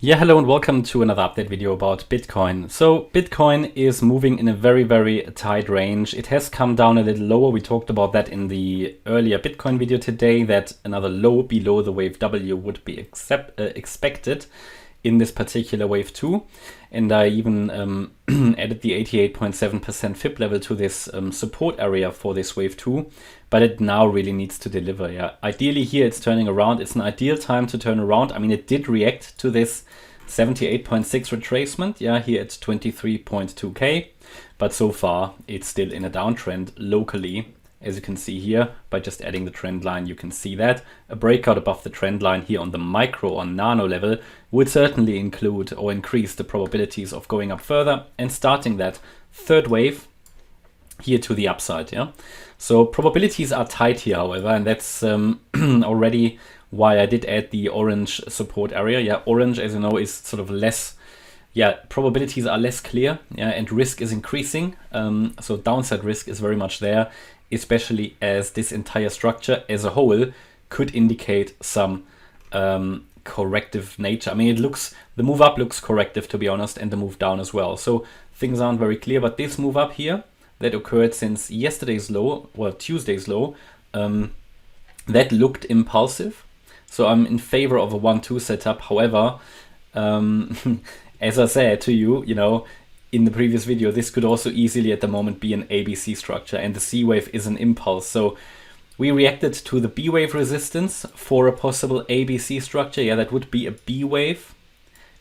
Yeah, hello and welcome to another update video about Bitcoin. So Bitcoin is moving in a very tight range. It has come down a little lower. We talked about that in the earlier Bitcoin video today, that another low below the wave W would be expected in this particular wave 2. And I even added the 88.7% FIB level to this support area for this wave 2. But it now really needs to deliver. Yeah, ideally here it's turning around. It's an ideal time to turn around. I mean, it did react to this 78.6 retracement. Yeah, here it's 23.2k, but so far it's still in a downtrend locally. As you can see here, by just adding the trend line, you can see that a breakout above the trend line here on the micro or nano level would certainly include or increase the probabilities of going up further and starting that third wave here to the upside. Yeah, so probabilities are tight here, however, and that's already why I did add the orange support area. Yeah, orange, as you know, is sort of less, yeah, probabilities are less clear, yeah, and risk is increasing. So downside risk is very much there, especially as this entire structure as a whole could indicate some corrective nature. I mean, the move up looks corrective, to be honest, and the move down as well. So things aren't very clear, but this move up here that occurred since yesterday's low, well, Tuesday's low, that looked impulsive. So I'm in favor of a 1-2 setup. However, as I said to you, in the previous video, this could also easily at the moment be an ABC structure, and the C wave is an impulse. So we reacted to the B wave resistance for a possible ABC structure. Yeah, that would be a B wave,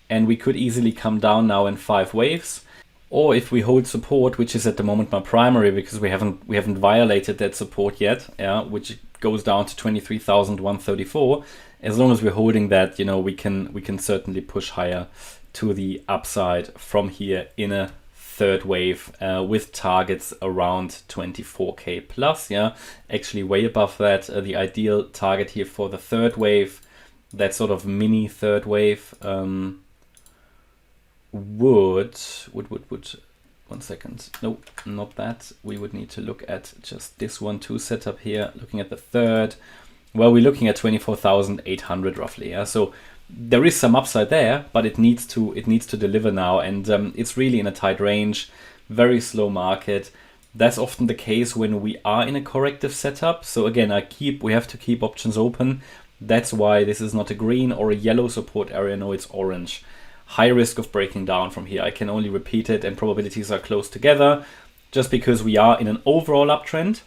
and we could easily come down now in 5 waves. Or if we hold support, which is at the moment my primary, because we haven't violated that support yet, yeah, which goes down to 23,134. As long as we're holding that, we can certainly push higher to the upside from here in a third wave with targets around 24k plus. Yeah, actually way above that. The ideal target here for the third wave, that sort of mini third wave, would 1 second, no, not that. We would need to look at just this 1-2 setup here. Looking at the third, well, we're looking at 24,800 roughly. Yeah, so there is some upside there, but it needs to deliver now, and it's really in a tight range, very slow market. That's often the case when we are in a corrective setup. So again, we have to keep options open. That's why this is not a green or a yellow support area. No, it's orange. High risk of breaking down from here. I can only repeat it, and probabilities are close together just because we are in an overall uptrend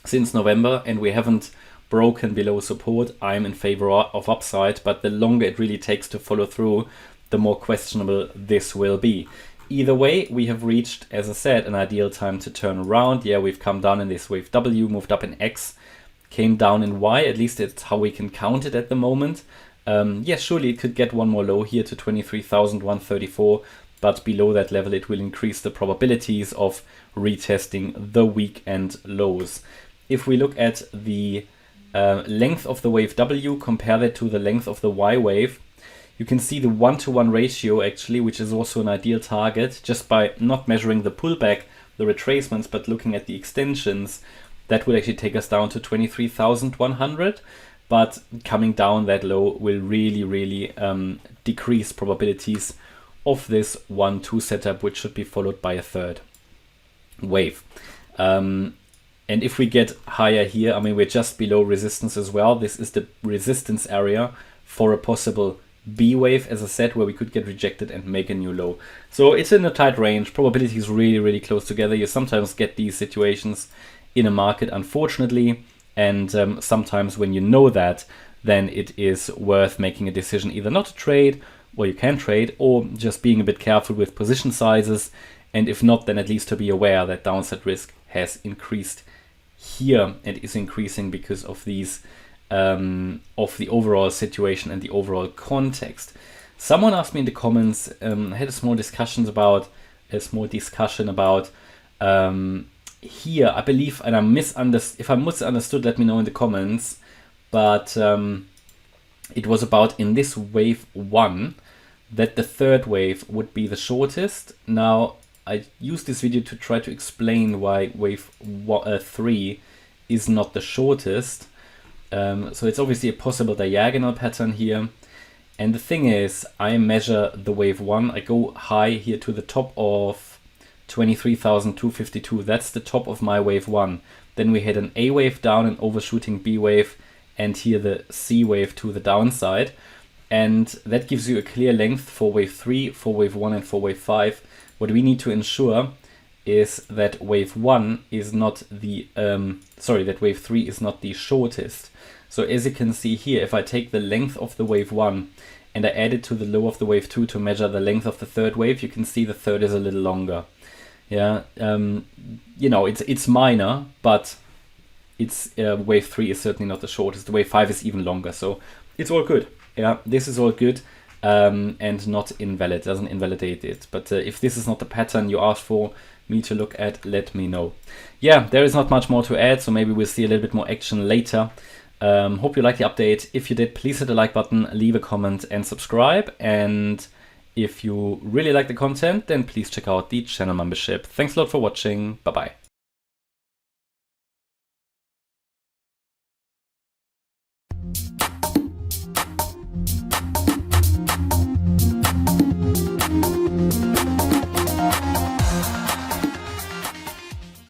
since November and we haven't broken below support. I'm in favor of upside, but the longer it really takes to follow through, the more questionable this will be. Either way, we have reached, as I said, an ideal time to turn around. Yeah, we've come down in this wave W, moved up in X, came down in Y. At least it's how we can count it at the moment. Yes, surely it could get one more low here to 23,134, but below that level it will increase the probabilities of retesting the weekend lows. If we look at the length of the wave W, compare that to the length of the Y wave, you can see the 1-to-1 ratio actually, which is also an ideal target, just by not measuring the pullback, the retracements, but looking at the extensions. That would actually take us down to 23,100. But coming down that low will really decrease probabilities of this 1-2 setup, which should be followed by a third wave. And if we get higher here, I mean, we're just below resistance as well. This is the resistance area for a possible B wave, as I said, where we could get rejected and make a new low. So it's in a tight range. Probability is really close together. You sometimes get these situations in a market, unfortunately. And sometimes when you know that, then it is worth making a decision either not to trade, or you can trade, or just being a bit careful with position sizes. And if not, then at least to be aware that downside risk has increased here and is increasing because of these of the overall situation and the overall context. Someone asked me in the comments, I had a small discussion about here, I believe, and if I misunderstood, let me know in the comments, but it was about in this wave 1 that the third wave would be the shortest. Now, I used this video to try to explain why wave 3 is not the shortest. So it's obviously a possible diagonal pattern here. And the thing is, I measure the wave 1. I go high here to the top of 23,252. That's the top of my wave 1. Then we hit an A wave down, an overshooting B wave, and here the C wave to the downside. And that gives you a clear length for wave 3, for wave 1, and for wave 5. What we need to ensure is that wave 1 is not the, that wave 3 is not the shortest. So as you can see here, if I take the length of the wave 1 and I add it to the low of the wave 2 to measure the length of the third wave, you can see the third is a little longer. Yeah, you know, it's minor, but it's wave 3 is certainly not the shortest. The wave 5 is even longer, so it's all good. Yeah, this is all good and not invalid, doesn't invalidate it. But if this is not the pattern you asked for me to look at, let me know. Yeah, there is not much more to add, so maybe we'll see a little bit more action later. Hope you liked the update. If you did, please hit the like button, leave a comment and subscribe. And if you really like the content, then please check out the channel membership. Thanks a lot for watching. Bye-bye.